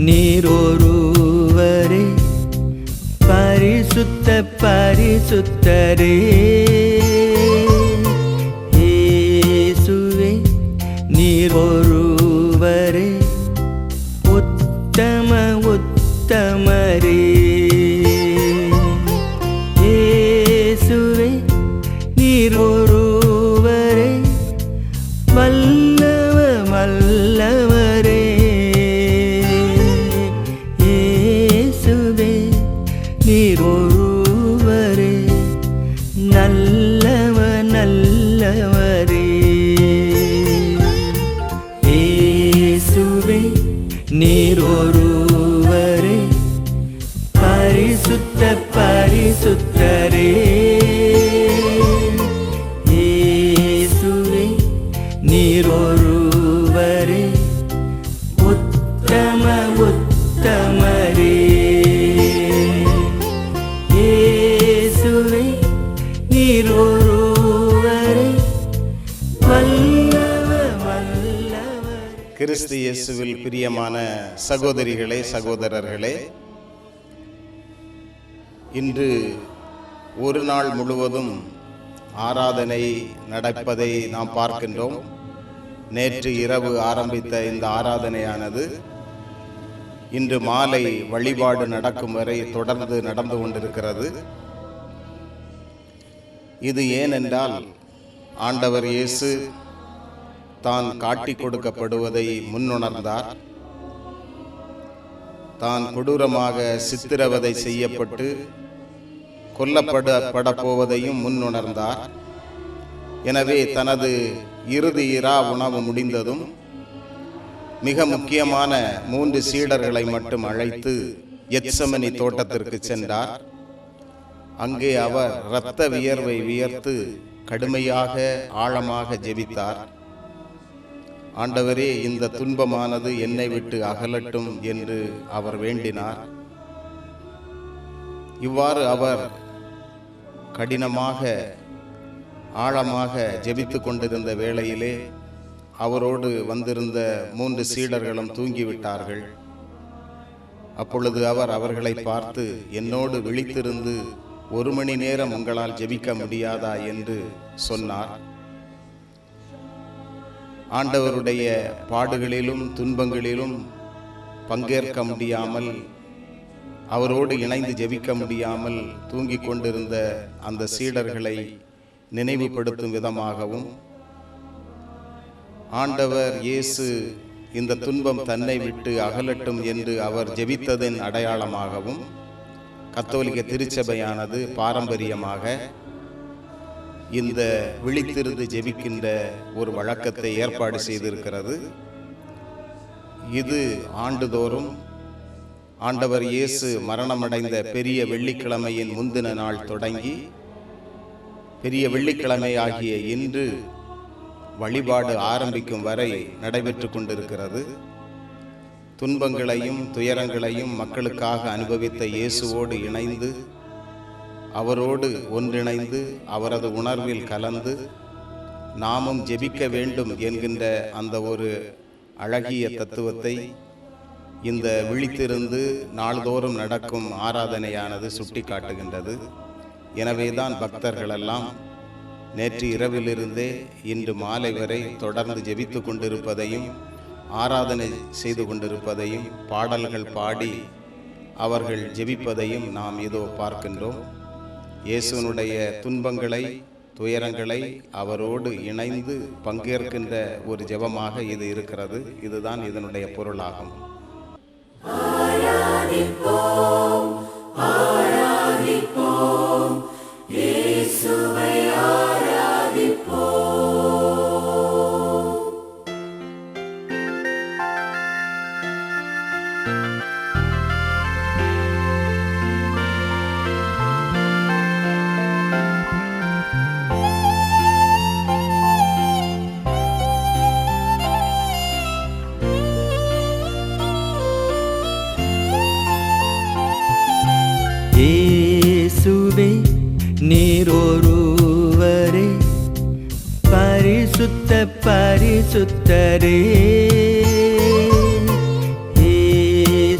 நீர் ஒருவரே பரிசுத்த பரிசுத்தரே. இயேசுவே நீர் ஒருவரே உத்தம உத்தமரே. இயேசுவே நீர் ஒருவரே வல்லவ வல்லவரே. இயேசுவே நீர் ஒருவரே நல்லவ நல்லவரே. இயேசுவே நீர் ஒருவரே பரிசுத்த பரிசுத்தரே. இயேசுவே நீர் ஒருவரே உத்தம உத்தமரே. இயேசுவே நீர் ஒருவரே வல்லவ வல்லவரே. கிறிஸ்து இயேசுவில் பிரியமான சகோதரிகளே சகோதரர்களே, இன்று ஒரு நாள் முழுவதும் ஆராதனை நடப்பதை நாம் பார்க்கின்றோம். நேற்று இரவு ஆரம்பித்த இந்த ஆராதனையானது இன்று மாலை வழிபாடு நடக்கும் வரை தொடர்ந்து நடந்து கொண்டிருக்கிறது. இது ஏனென்றால் ஆண்டவர் இயேசு தான் காட்டிக் கொடுக்கப்படுவதை முன்னுணர்ந்தார். தான் கொடூரமாக சித்திரவதை செய்யப்பட்டு கொல்லப்பட போவதையும் முன்னுணர்ந்தார். எனவே தனது இறுதி இரா உணவு முடிந்ததும் மிக முக்கியமான 3 சீடர்களை மட்டும் அழைத்து எத்செமனி தோட்டத்திற்கு சென்றார். அங்கே அவர் இரத்த வியர்வை வியர்த்து கடுமையாக ஆழமாக ஜெபித்தார். ஆண்டவரே, இந்த துன்பமானது என்னை விட்டு அகலட்டும் என்று அவர் வேண்டினார். இவ்வாறு அவர் கடினமாக ஆழமாக ஜெபித்து கொண்டிருந்த வேளையிலே அவரோடு வந்திருந்த 3 சீடர்களும் தூங்கிவிட்டார்கள். அப்பொழுது அவர் அவர்களை பார்த்து, என்னோடு விழித்திருந்து 1 மணி நேரம் உங்களால் ஜெபிக்க முடியாதா என்று சொன்னார். ஆண்டவருடைய பாடுகளிலும் துன்பங்களிலும் பங்கேற்க முடியாமல், அவரோடு இணைந்து ஜெபிக்க முடியாமல் தூங்கிக் கொண்டிருந்த அந்த சீடர்களை நினைவுபடுத்தும் விதமாகவும், ஆண்டவர் இயேசு இந்த துன்பம் தன்னை விட்டு அகலட்டும் என்று அவர் ஜெபித்ததின் அடையாளமாகவும் கத்தோலிக்க திருச்சபையானது பாரம்பரியமாக இந்த விழித்திருந்து ஜெபிக்கின்ற ஒரு வழக்கத்தை ஏற்பாடு செய்திருக்கிறது. இது ஆண்டுதோறும் ஆண்டவர் இயேசு மரணமடைந்த பெரிய வெள்ளிக்கிழமையின் முந்தின நாள் தொடங்கி பெரிய வெள்ளிக்கிழமை ஆகிய இன்று வழிபாடு ஆரம்பிக்கும் வரை நடைபெற்று கொண்டிருக்கிறது. துன்பங்களையும் துயரங்களையும் மக்களுக்காக அனுபவித்த இயேசுவோடு இணைந்து, அவரோடு ஒன்றிணைந்து, அவரது உணர்வில் கலந்து நாமும் ஜெபிக்க வேண்டும் என்கின்ற அந்த ஒரு அழகிய தத்துவத்தை இந்த விழித்திருந்து நாள்தோறும் நடக்கும் ஆராதனையானது சுட்டி காட்டுகின்றது. எனவேதான் பக்தர்களெல்லாம் நேற்று இரவிலிருந்தே இன்று மாலை வரை தொடர்ந்து ஜெபித்து கொண்டிருப்பதையும் ஆராதனை செய்து கொண்டிருப்பதையும் பாடல்கள் பாடி அவர்கள் ஜெபிப்பதையும் நாம் இதோ பார்க்கின்றோம். இயேசுனுடைய துன்பங்களை துயரங்களை அவரோடு இணைந்து பங்கேற்கின்ற ஒரு ஜெபமாக இது இருக்கிறது. இதுதான் இதனுடைய பொருளாகும். ஆராதிப்போம், ஆராதிப்போம், இயேசுவை ஆராதிப்போம். இயேசுவே நீர் ஒருவரே பரிசுத்த பரிசுத்தரே. இயேசுவே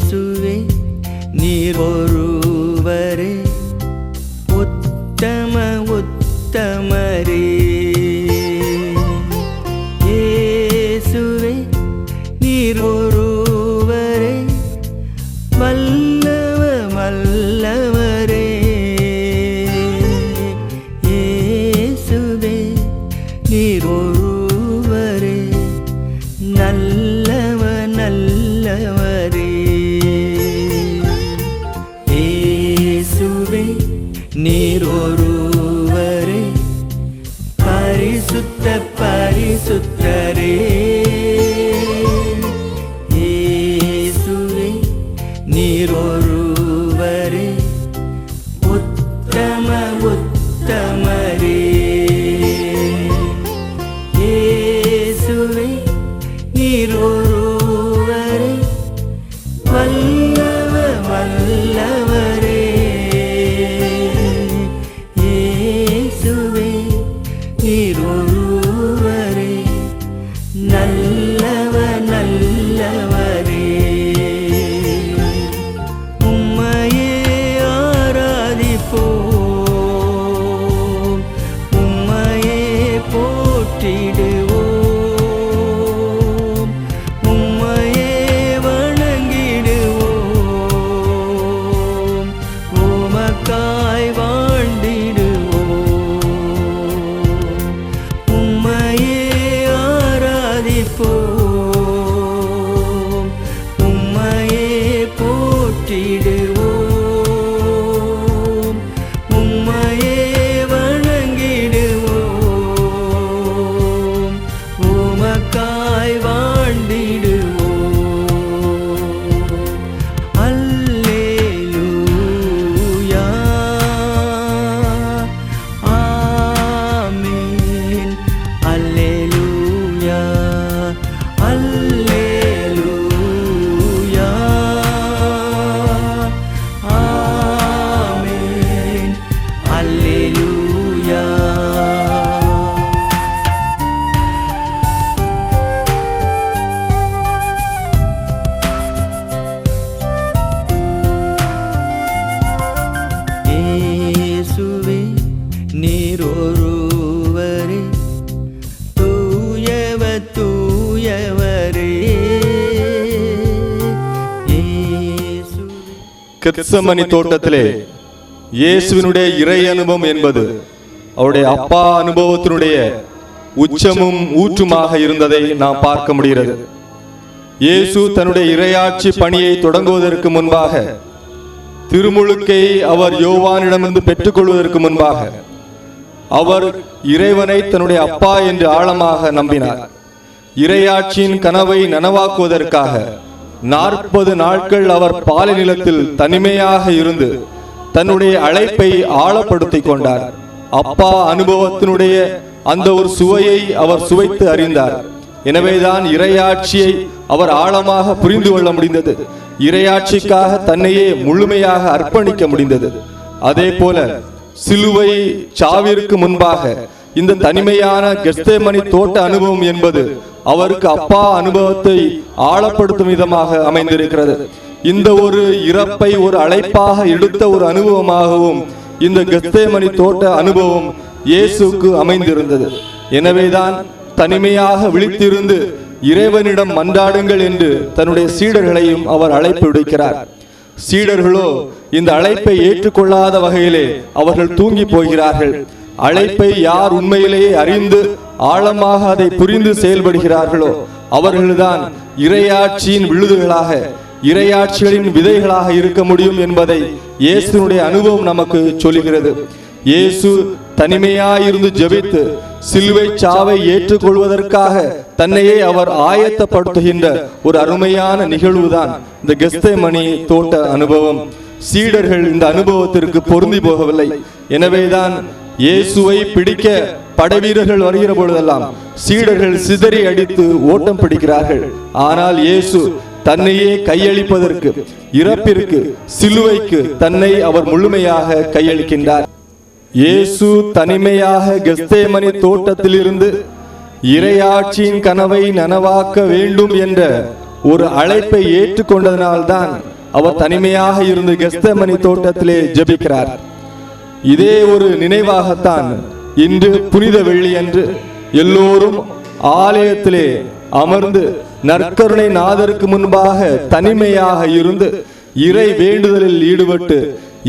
கெத்சமனி தோட்டத்திலே இயேசுவினுடைய இறை அனுபவம் என்பது அவருடைய அப்பா அனுபவத்தினுடைய உச்சமும் ஊற்றுமாக இருந்ததை நாம் பார்க்க முடிகிறது. இயேசு தன்னுடைய இறையாட்சி பணியை தொடங்குவதற்கு முன்பாக, திருமுழுக்கை அவர் யோவானிடமிருந்து பெற்றுக்கொள்வதற்கு முன்பாக, அவர் இறைவனை தன்னுடைய அப்பா என்று ஆழமாக நம்பினார். இறையாட்சியின் கனவை நனவாக்குவதற்காக 40 நாட்கள் அவர் பாலை நிலத்தில் தனிமையாக இருந்து தன்னுடைய அழைப்பை ஆழப்படுத்திக் கொண்டார். அப்பா அனுபவத்தினுடைய அந்த ஒரு சுவையை அவர் சுவைத்து அறிந்தார். எனவேதான் இறையாட்சியை அவர் ஆழமாக புரிந்து கொள்ள முடிந்தது. இறையாட்சிக்காக தன்னையே முழுமையாக அர்ப்பணிக்க முடிந்தது. அதே போல சிலுவை சாவிற்கு முன்பாக இந்த தனிமையான கெத்செமனி தோட்ட அனுபவம் என்பது அவருக்கு அப்பா அனுபவத்தை ஆழப்படுத்தும் விதமாக அமைந்திருக்கிறது. இந்த ஒரு இறப்பை ஒரு அழைப்பாக எடுத்த ஒரு அனுபவமாகவும் இந்த கெத்செமனி தோட்ட அனுபவம் இயேசுக்கு அமைந்திருந்தது. எனவேதான் தனிமையாக விழித்திருந்து இறைவனிடம் மன்றாடுங்கள் என்று தன்னுடைய சீடர்களையும் அவர் அழைப்பு விடுக்கிறார். சீடர்களோ இந்த அழைப்பை ஏற்றுக்கொள்ளாத வகையிலே அவர்கள் தூங்கி போகிறார்கள். அழைப்பை யார் உண்மையிலேயே அறிந்து ஆழமாக அதை புரிந்து செயல்படுகிறார்களோ அவர்கள்தான் இறையாட்சியின் விழுதுகளாக, இறையாட்சிகளின் விதைகளாக இருக்க முடியும் என்பதை இயேசுனுடைய அனுபவம் நமக்கு சொல்லுகிறது. இயேசு தனிமையாயிருந்து ஜெபித்து சிலுவை சாவை ஏற்றுக்கொள்வதற்காக தன்னையே அவர் ஆயத்தப்படுத்துகின்ற ஒரு அருமையான நிகழ்வுதான் இந்த கெத்செமனி தோட்ட அனுபவம். சீடர்கள் இந்த அனுபவத்திற்கு பொருந்தி போகவில்லை. எனவேதான் இயேசுவை பிடிக்க படைவீரர்கள் வருகிற பொழுதெல்லாம் சீடர்கள் சிதறி அடித்து ஓட்டம் பிடிக்கிறார்கள். ஆனால் இயேசு தன்னையே கையளிப்பதற்கு, இறப்பிற்கு, சிலுவைக்கு தன்னை அவர் முழுமையாக கையளிக்கின்றார். இயேசு தனிமையாக கெத்செமனி தோட்டத்திலிருந்து இறையாட்சியின் கனவை நனவாக்க வேண்டும் என்ற ஒரு அழைப்பை ஏற்றுக்கொண்டதனால்தான் அவர் தனிமையாக இருந்து கெத்செமனி தோட்டத்திலே ஜெபிக்கிறார். இதே ஒரு நினைவாகத்தான் இன்று புனித வெள்ளி அன்று எல்லோரும் ஆலயத்திலே அமர்ந்து நற்கருணை நாதருக்கு முன்பாக தனிமையாக இருந்து இறை வேண்டுதலில் ஈடுபட்டு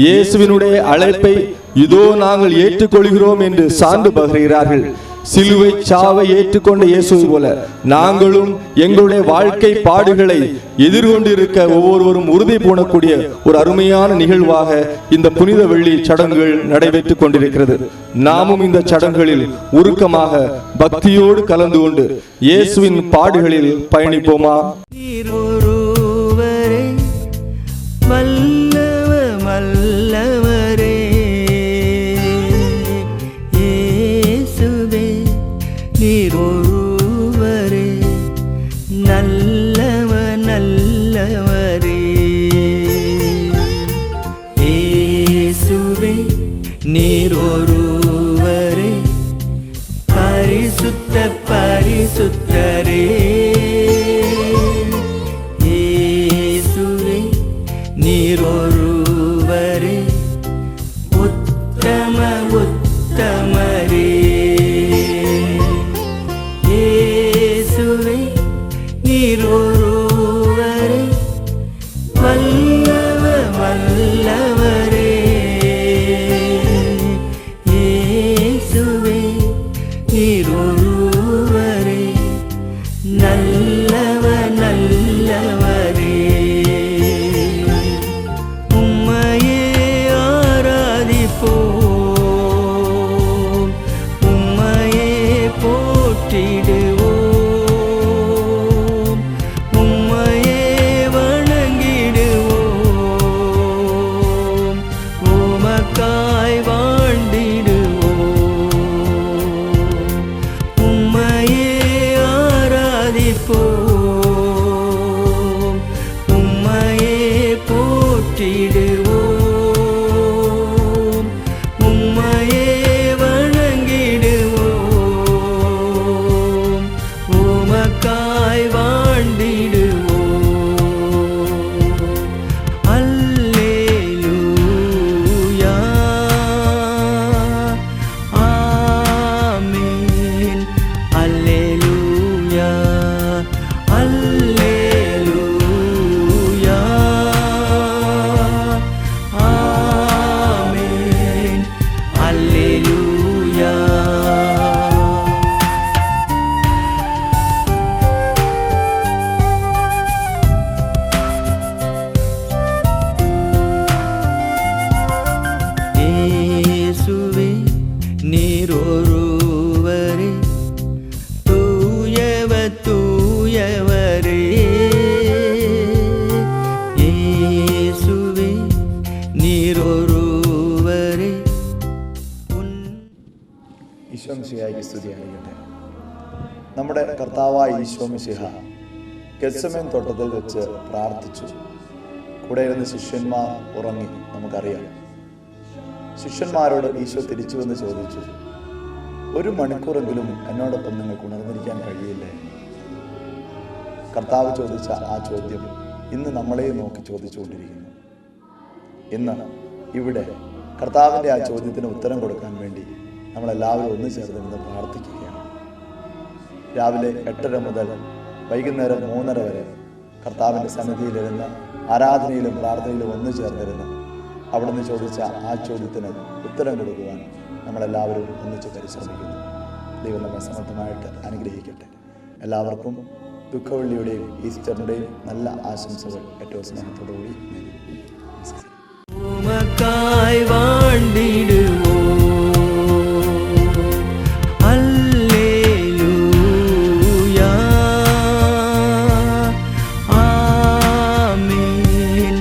இயேசுவினுடைய அழைப்பை இதோ நாங்கள் ஏற்றுக்கொள்கிறோம் என்று சான்று பகர்கிறார்கள். சிலுவை சாவை ஏற்றுக்கொண்ட இயேசுவை போல நாங்களும் எங்களுடைய வாழ்க்கை பாடுகளை எதிர்கொண்டிருக்க ஒவ்வொருவரும் உறுதி பூணக்கூடிய ஒரு அருமையான நிகழ்வாக இந்த புனித வெள்ளி சடங்குகள் நடைபெற்றுக் கொண்டிருக்கிறது. நாமும் இந்த சடங்குகளில் உருக்கமாக பக்தியோடு கலந்து கொண்டு இயேசுவின் பாடுகளில் பயணிப்போமா? நீரொருவரே நல்லவர் நல்லவரே, இயேசுவே நீரொருவரே பரிசுத்த பரிசுத்தரே, இயேசுவே நீரொருவரே உத்தம உத்தமரே, நீரொருவரே வல்லவர் வல்லவரே, മിശിഹായ്ക്ക് സ്തുതിയായിരിക്കട്ടെ. നമ്മുടെ കർത്താവായ ഈശോ മിശിഹ ഗെത്സമേൻ തോട്ടത്തിൽ വെച്ച് പ്രാർത്ഥിച്ചു. കൂടെ ഇരുന്ന് ശിഷ്യന്മാർ ഉറങ്ങി. നമുക്കറിയാം. ശിഷ്യന്മാരോട് ഈശോ തിരിച്ചു വന്ന് ചോദിച്ചു, 1 മണിക്കൂറെങ്കിലും എന്നോടൊപ്പം നിങ്ങൾക്ക് ഉണർന്നിരിക്കാൻ കഴിയില്ലേ? കർത്താവ് ചോദിച്ച ആ ചോദ്യം ഇന്ന് നമ്മളെയും നോക്കി ചോദിച്ചുകൊണ്ടിരിക്കുന്നു. ഇന്ന് ഇവിടെ കർത്താവിൻ്റെ ആ ചോദ്യത്തിന് ഉത്തരം കൊടുക്കാൻ വേണ്ടി നമ്മളെല്ലാവരും ഒന്നു ചേർന്ന് പ്രാർത്ഥിക്കുകയാണ്. രാവിലെ 8:30 മുതൽ വൈകുന്നേരം 3:30 വരെ കർത്താവിൻ്റെ സന്നിധിയിലിരുന്ന് ആരാധനയിലും പ്രാർത്ഥനയിലും ഒന്നു ചേർന്നിരുന്ന് അവിടുന്ന് ചോദിച്ച ആ ചോദ്യത്തിന് ഉത്തരം കൊടുക്കുവാൻ നമ്മളെല്ലാവരും ഒന്നിച്ച് പരിശ്രമിക്കുന്നു. ദൈവം നമ്മെ സമർത്ഥമായിട്ട് അനുഗ്രഹിക്കട്ടെ. എല്ലാവർക്കും ദുഃഖവെള്ളിയുടെയും ഈസ്റ്ററിൻ്റെയും നല്ല ആശംസകൾ ഏറ്റവും സ്നേഹത്തോടുകൂടി ഉമക്കായി വാണ്ടിടുവോ ഹല്ലേലൂയ ആമേൻ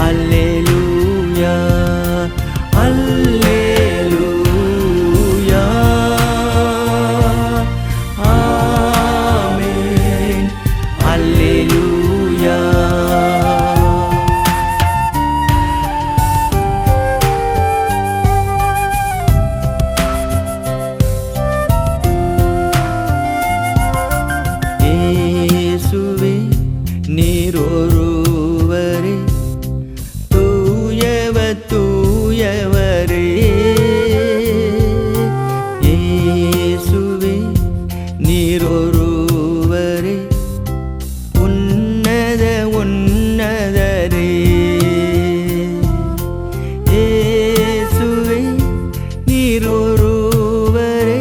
ഹല്ലേലൂയ ഹല്ലേലൂയ ആമേൻ ഹല്ലേലൂയ. യേശുവേ നീരൊരുവരേ തൂയവരേ യേശുവേ നീരൊരുവരേ ഉന്നതരേ യേശുവേ നീരൊരുവരേ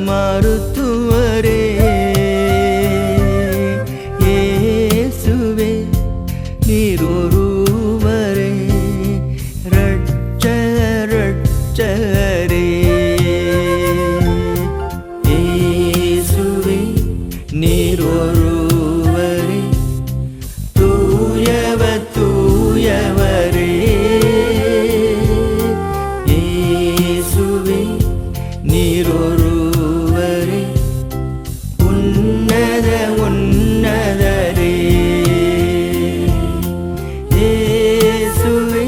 മരുത്തുവരേ യേശുവേ നീരൊരുവരേ രക്ഷകരേ യേശുവേ നീരൊരുവരേ തൂയവരേ യേശുവേ നീരൊരുവരേ ഉന്നതരേ യേശുവേ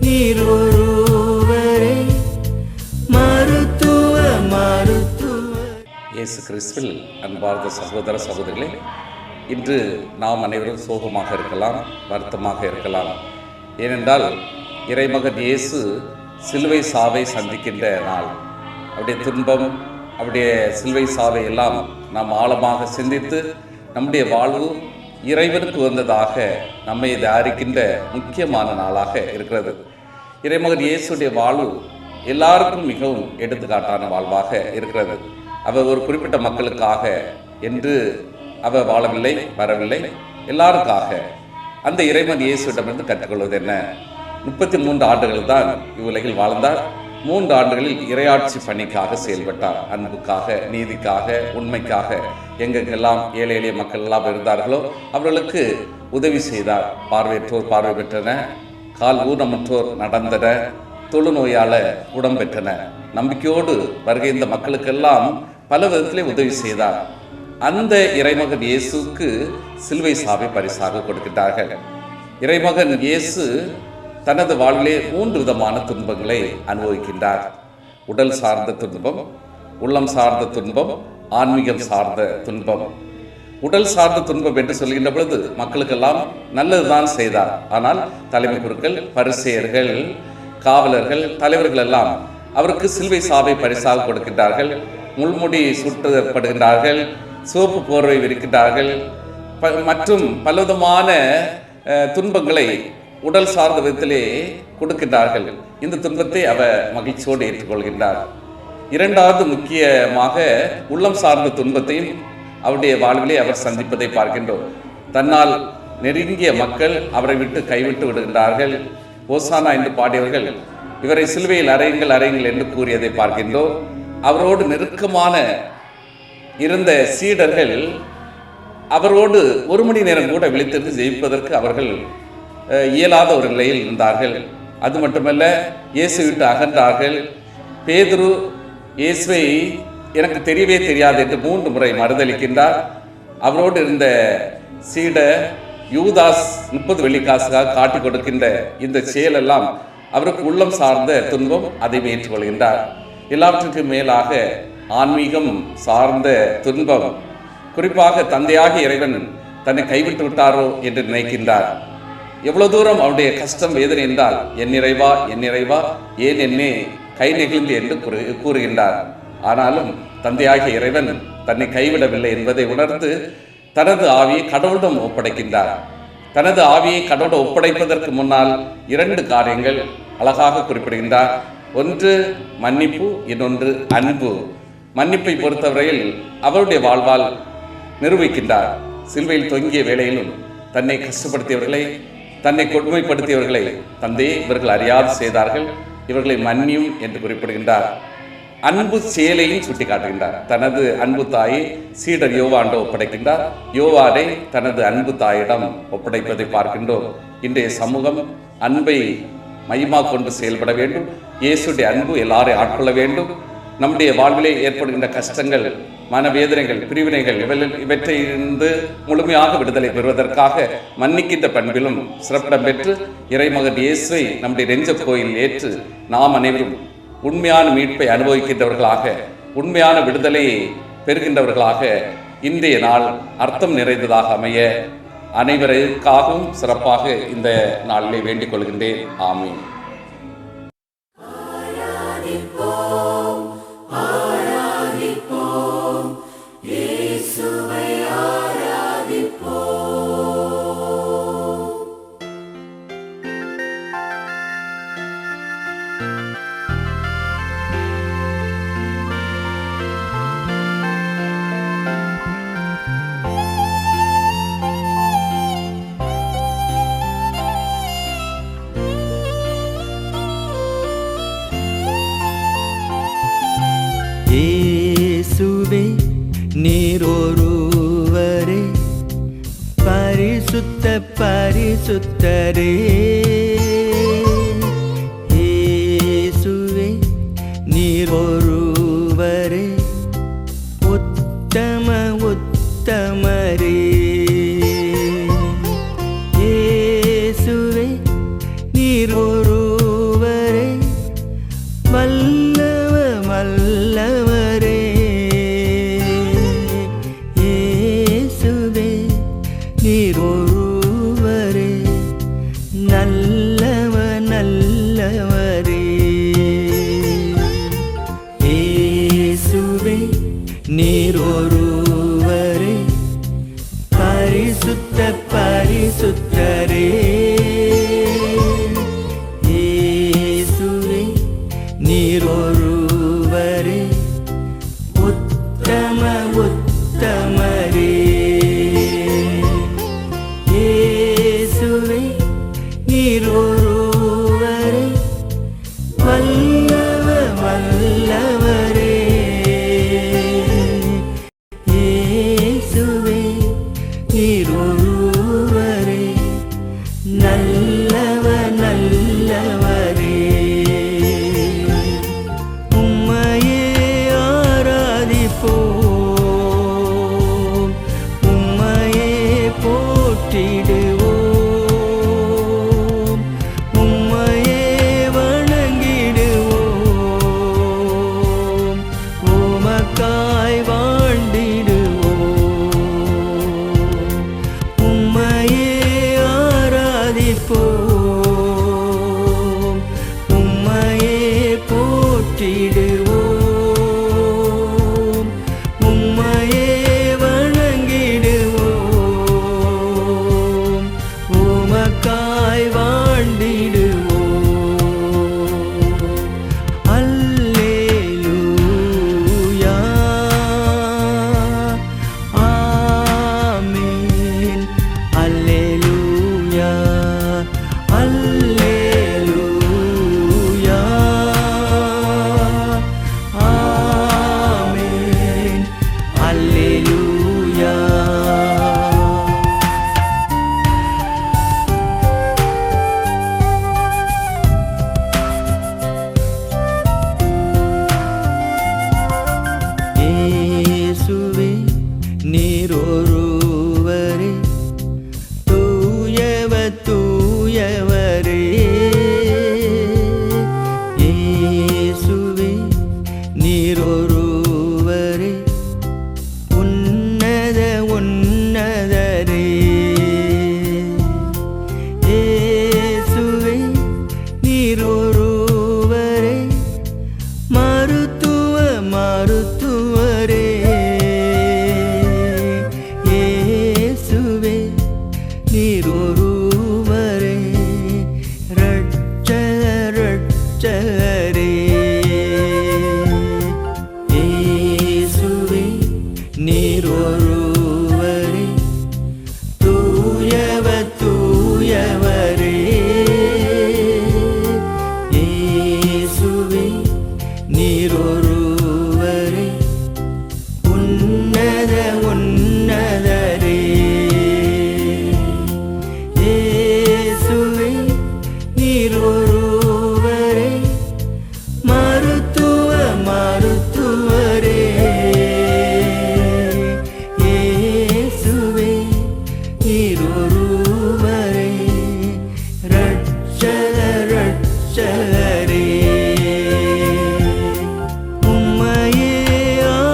നീരൊരുവരേ இயேசு கிறிஸ்துவில் அன்பார்ந்த சகோதர சகோதரிகளே, இன்று நாம் அனைவரும் சோகமாக இருக்கலாம், வருத்தமாக இருக்கலாம். ஏனென்றால் இறைமகன் இயேசு சிலுவை சாவை சந்திக்கின்ற நாள். அவருடைய துன்பம், அவருடைய சிலுவை சாவை எல்லாம் நாம் ஆழமாக சிந்தித்து நம்முடைய வாழ்வு இறைவனுக்கு வந்ததாக நம்மை தயாரிக்கின்ற முக்கியமான நாளாக இருக்கிறது. இறைமகன் இயேசுடைய வாழ்வு எல்லாருக்கும் மிகவும் எடுத்துக்காட்டான வாழ்வாக இருக்கிறது. அவர் ஒரு குறிப்பிட்ட மக்களுக்காக என்று அவர் வாழவில்லை, வரவில்லை, எல்லாருக்காக. அந்த இறைமகன் இயேசுவிடமிருந்து கற்றுக்கொள்வது என்ன? 33 ஆண்டுகள் தான் இவ்வுலகில் வாழ்ந்தார். 3 ஆண்டுகளில் இறையாட்சி பணிக்காக செயல்பட்டார். அன்புக்காக, நீதிக்காக, உண்மைக்காக. எங்கெங்கெல்லாம் ஏழை எளிய மக்கள் எல்லாம் இருந்தார்களோ அவர்களுக்கு உதவி செய்தார். பார்வையற்றோர் பார்வை பெற்றன, கால் ஊனமுற்றோர் நடந்தன, தொழுநோயால குணம் பெற்றன. நம்பிக்கையோடு வருகை இந்த மக்களுக்கெல்லாம் பல விதத்திலே உதவி செய்தார். அந்த இறைமகன் இயேசுக்கு சிலுவை சாவை பரிசாக கொடுக்கின்றார்கள். இறைமகன் இயேசு தனது வாழ்விலே 3 விதமான துன்பங்களை அனுபவிக்கின்றார். உடல் சார்ந்த துன்பம், உள்ளம் சார்ந்த துன்பம், ஆன்மீகம் சார்ந்த துன்பம். உடல் சார்ந்த துன்பம் என்று சொல்கின்ற பொழுது மக்களுக்கெல்லாம் நல்லதுதான் செய்தார். ஆனால் தலைமை குருக்கள், பரிசேயர்கள், காவலர்கள், தலைவர்கள் எல்லாம் அவருக்கு சிலுவை சாவை பரிசாக கொடுக்கின்றார்கள். முள்முடி சுட்டப்படுகின்றார்கள், சிவப்பு போர்வை விரிக்கின்றார்கள், மற்றும் பலவிதமான துன்பங்களை உடல் சார்ந்த விதத்திலே கொடுக்கின்றார்கள். இந்த துன்பத்தை அவர் மகிழ்ச்சியோடு ஏற்றுக்கொள்கின்றார். இரண்டாவது முக்கியமாக உள்ளம் சார்ந்த துன்பத்தையும் அவருடைய வாழ்விலே அவர் சந்திப்பதை பார்க்கின்றோம். தன்னால் நெருங்கிய மக்கள் அவரை விட்டு கைவிட்டு விடுகின்றார்கள். ஓசானா என்று பாடியவர்கள் இவரை சிலுவையில் அறையுங்கள் என்று கூறியதை பார்க்கின்றோம். அவரோடு நெருக்கமான இருந்த சீடர்கள் அவரோடு 1 மணி நேரம் கூட விழித்திருந்து ஜெயிப்பதற்கு அவர்கள் இயலாத ஒரு நிலையில் இருந்தார்கள். அது மட்டுமல்ல, இயேசு விட்டு அகன்றார்கள். பேதுரு இயேசுவை எனக்கு தெரியவே தெரியாது என்று 3 முறை மறுதளிக்கின்றார். அவரோடு இருந்த சீடர் யூதாஸ் 30 வெள்ளிக்காசுக்காக காட்டி கொடுக்கின்ற இந்த செயலெல்லாம் அவருக்கு உள்ளம் சார்ந்த துன்பம், அதை ஏற்றுக்கொள்கின்றார். எல்லாவற்றுக்கும் மேலாக ஆன்மீகம் சார்ந்த துன்பம், குறிப்பாக தந்தையாக இறைவன் தன்னை கைவிட்டு விட்டாரோ என்று நினைக்கின்றார். எவ்வளவு தூரம் அவருடைய கஷ்டம் வேதனை என்றால், என் இறைவா என் இறைவா ஏன் என்னே கை நெகிழ்ந்து என்று கூறுகின்றார். ஆனாலும் தந்தையாகிய இறைவன் தன்னை கைவிடவில்லை என்பதை உணர்ந்து தனது ஆவியை கடவுளிடம் ஒப்படைக்கின்றார். தனது ஆவியை கடவுளிடம் ஒப்படைப்பதற்கு முன்னால் 2 காரியங்கள் அழகாக குறிப்பிடுகின்றார். ஒன்று மன்னிப்பு, இன்னொன்று அன்பு. மன்னிப்பை பொறுத்தவரையில் அவருடைய வாழ்வால் நிரூபிக்கின்றார். சிலுவையில் தொங்கிய வேளையிலும் தன்னை கஷ்டப்படுத்தியவர்களை, தன்னை கொடுமைப்படுத்தியவர்களை, தந்தையே இவர்கள் அறியாது செய்தார்கள், இவர்களை மன்னியும் என்று குறிப்பிடுகின்றார். அன்பு செயலையும் சுட்டிக்காட்டுகின்றார். தனது அன்பு தாயை சீடர் யோவானிடம் ஒப்படைக்கின்றார். யோவானை தனது அன்பு தாயிடம் ஒப்படைப்பதை பார்க்கின்றோம். இன்றைய சமூகம் அன்பை மையமாக கொண்டு செயல்பட வேண்டும். இயேசுடைய அன்பு எல்லாரையும் ஆட்கொள்ள வேண்டும். நம்முடைய வாழ்விலே ஏற்படுகின்ற கஷ்டங்கள், மனவேதனைகள், பிரிவினைகள் இவற்றையிருந்து முழுமையாக விடுதலை பெறுவதற்காக மன்னிக்கின்ற பண்பிலும் சிறப்பிடம் பெற்று இறைமகன் இயேசுவை நம்முடைய நெஞ்ச கோயில் ஏற்று நாம் அனைவரும் உண்மையான மீட்பை அனுபவிக்கின்றவர்களாக, உண்மையான விடுதலையை பெறுகின்றவர்களாக இன்றைய நாள் அர்த்தம் நிறைந்ததாக அமைய அனைவருக்காகவும் சிறப்பாக இந்த நாளிலே வேண்டிக் கொள்கின்றேன். ஆமீன். இயேசுவே நீர் ஒருவரே பரிசுத்த பரிசுத்தரே. இயேசுவே நீர் ஒருவரே உத்தம உத்தமரே. இயேசுவே நீர் ஒருவரே வல்லவ வல்லவரே. இயேசுவே நீர் ஒருவரே நல்லவ நல்லவரே. இயேசுவே நீர் ஒருவரே பரிசுத்த பரிசுத்தரே. இயேசுவே நீர் ஒருவரே உத்தம உத்தமரே. இயேசுவே நீர் ஒருவரே வல்லவ வல்லவரே. இயேசுவே நீர் ஒருவரே தூயவரே இயேசுவே நீர் ஒருவரே உன்னத உன்னதரே இயேசுவே நீர் ஒருவரே மருத்துவரே இயேசுவே நீர் ஒருவரே இரட்சகரே இயேசுவே நீர் ஒருவரே தூயவரே இயேசுவே நீர் ஒருவரே உன்னத உன்னதரே இயேசுவே நீர் ஒருவரே மருத்துவரே இயேசுவே நீர் ஒருவரே இரட்சகரே உம்மையே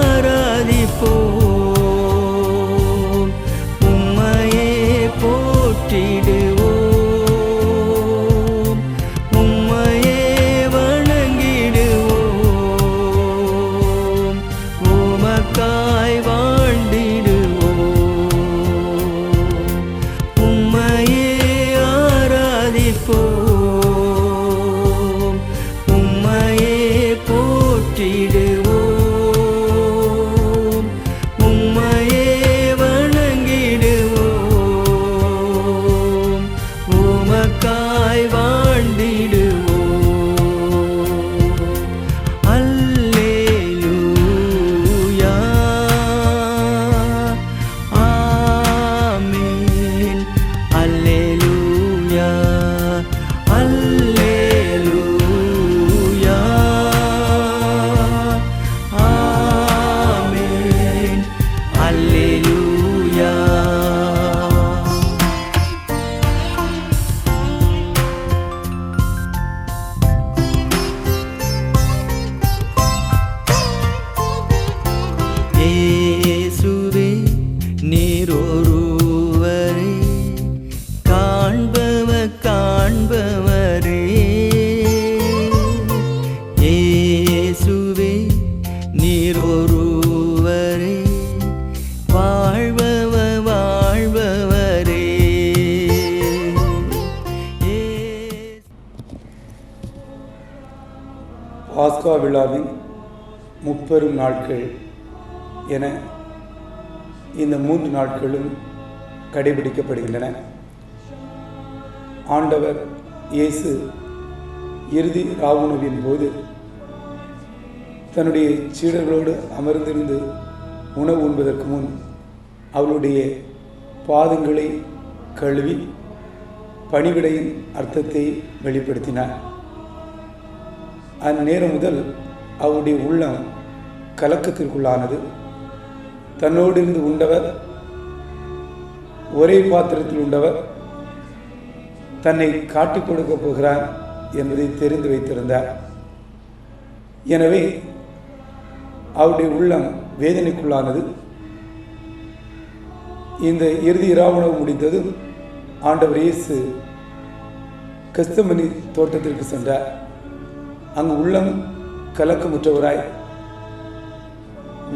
ஆராதிப்போம் உம்மையே போற்றிடுவோம் உம்மையே வணங்கிடுவோம் உமக்காய் வாழ்ந்திடுவோம் உம்மையே ஆராதிப்போம் உம்மையே போற்றிடுவோம் உம்மையே வணங்கிடுவோம் உமக்காய் வாழ்ந்திடுவோம் அல்லேலூயா ஆமென் அல்லேலூயா அல்லேலூயா ஆமென் அல்லேலூயா இயேசுவே நீர் ஒருவரே காண்பவரே இயேசுவே நீர் ஒருவரே வாழ்பவரே பாஸ்கா விழாவின் முப்பெரும் நாட்கள் என இந்த 3 நாட்களும் கடைபிடிக்கப்படுகின்றன. ஆண்டவர் இயேசு இறுதி ராவுணவின் போது தன்னுடைய சீடர்களோடு அமர்ந்திருந்து உணவு உண்பதற்கு முன் அவருடைய பாதங்களை கழுவி பணிவிடையின் அர்த்தத்தை வெளிப்படுத்தினார். அந்நேரம் முதல் அவருடைய உள்ளம் கலக்கத்திற்குள்ளானது. தன்னோடு இருந்து உண்டவர், ஒரே பாத்திரத்தில் உண்டவர் தன்னை காட்டிக் கொடுக்கப் போகிறார் என்பதை தெரிந்து வைத்திருந்தார். எனவே அவருடைய உள்ளம் வேதனைக்குள்ளானது. இந்த இறுதி இராவுணவு முடிந்ததும் ஆண்டவர் இயேசு கெத்செமனி தோட்டத்திற்கு சென்றார். அங்கு உள்ளம் கலக்கமுற்றவராய்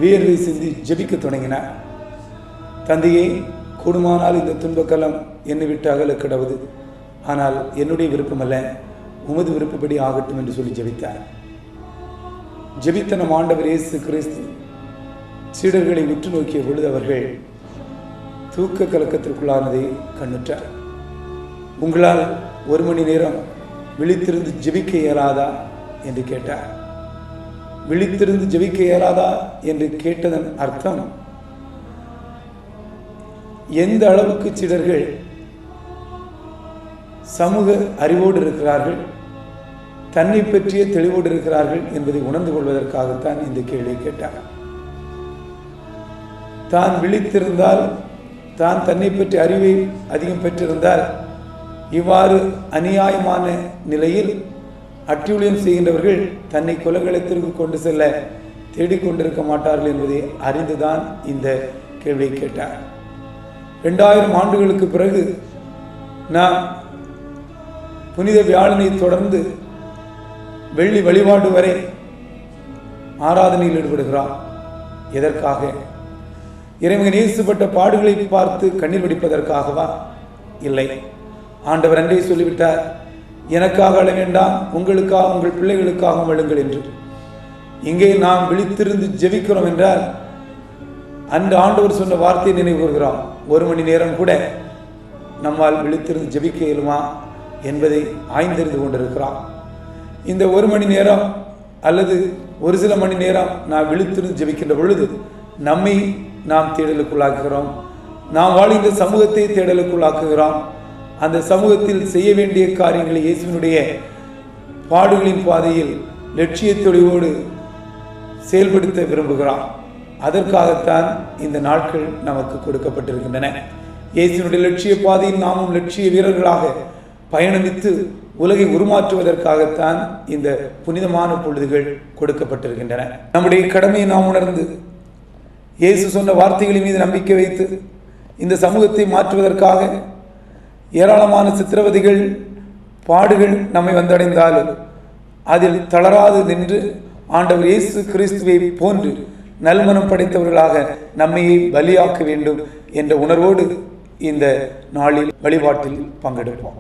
வேர்வை சிந்தி ஜெபிக்க தொடங்கினார். தந்தையே, கூடுமானால் இந்த துன்பக்கலம் என்னை விட்டு அகல கிடவது, ஆனால் என்னுடைய விருப்பமல்ல, உமது விருப்பப்படி ஆகட்டும் என்று சொல்லி ஜெபித்தார். ஜெபித்த நம் ஆண்டவர் இயேசு கிறிஸ்து சீடர்களை உற்று நோக்கிய பொழுது அவர்கள் தூக்க கலக்கத்திற்குள்ளானதை கண்ணுற்றார். உங்களால் 1 மணி நேரம் விழித்திருந்து ஜெபிக்க இயலாதா என்று கேட்டார். விழித்திருந்து ஜெபிக்க இயலாதா என்று கேட்டதன் அர்த்தம், எந்த அளவுக்கு சீடர்கள் சமூக அறிவோடு இருக்கிறார்கள், தன்னை பற்றிய தெளிவோடு இருக்கிறார்கள் என்பதை உணர்ந்து கொள்வதற்காகத்தான் இந்த கேள்வியை கேட்டார். தான் விழித்திருந்தால், தான் தன்னை பற்றி அறிவை அதிகம் பெற்றிருந்தால் இவ்வாறு அநியாயமான நிலையில் அட்டூழியம் செய்கின்றவர்கள் தன்னை கொலைகளத்திற்கு கொண்டு செல்ல தேடிக்கொண்டிருக்க மாட்டார்கள் என்பதை அறிந்துதான் இந்த கேள்வியை கேட்டார். 2000 ஆண்டுகளுக்கு பிறகு நாம் புனித வியாழனை தொடர்ந்து வெள்ளி வழிபாடு வரை ஆராதனையில் ஈடுபடுகிறார். எதற்காக? இறைவன் இயேசுப்பட்ட பாடுகளை பார்த்து கண்ணீர் வடிப்பதற்காகவா? இல்லை. ஆண்டவர் அன்றே சொல்லிவிட்டார், எனக்காக அழ வேண்டாம், உங்களுக்காக உங்கள் பிள்ளைகளுக்காகவும் அழுங்கள் என்று. இங்கே நாம் விழித்திருந்து ஜெபிக்கிறோம் என்றால் அன்று ஆண்டவர் சொன்ன வார்த்தையை நினைவு கூறுகிறோம். 1 மணி நேரம் கூட நம்மால் விழித்திருந்து ஜெபிக்க இயலுமா என்பதை ஆய்ந்தறிந்து கொண்டிருக்கிறோம். இந்த 1 மணி நேரம் அல்லது ஒரு சில மணி நேரம் நாம் விழித்திருந்து ஜெபிக்கின்ற பொழுது நம்மை நாம் தேடலுக்குள்ளாக்குகிறோம். நாம் வாழ்கின்ற சமூகத்தை தேடலுக்குள்ளாக்குகிறோம். அந்த சமூகத்தில் செய்ய வேண்டிய காரியங்களை இயேசுவினுடைய பாடுகளின் பாதையில் லட்சிய தெளிவோடு செயல்படுத்த விரும்புகிறோம். அதற்காகத்தான் இந்த நாட்கள் நமக்கு கொடுக்கப்பட்டிருக்கின்றன. இயேசுவினுடைய லட்சிய பாதையில் நாமும் லட்சிய வீரர்களாக பயணித்து உலகை உருமாற்றுவதற்காகத்தான் இந்த புனிதமான பொழுதுகள் கொடுக்கப்பட்டிருக்கின்றன. நம்முடைய கடமையை நாம் உணர்ந்து இயேசு சொன்ன வார்த்தைகளின் மீது நம்பிக்கை வைத்து இந்த சமூகத்தை மாற்றுவதற்காக ஏராளமான சித்திரவதைகள் பாடுகள் நம்மை வந்தடைந்தாலும் அதில் தளராது நின்று ஆண்டவர் இயேசு கிறிஸ்துவை போன்று நல்மனம் படைத்தவர்களாக நம்மையை பலியாக்க வேண்டும் என்ற உணர்வோடு இந்த நாளில் வழிபாட்டில் பங்கெடுப்போம்.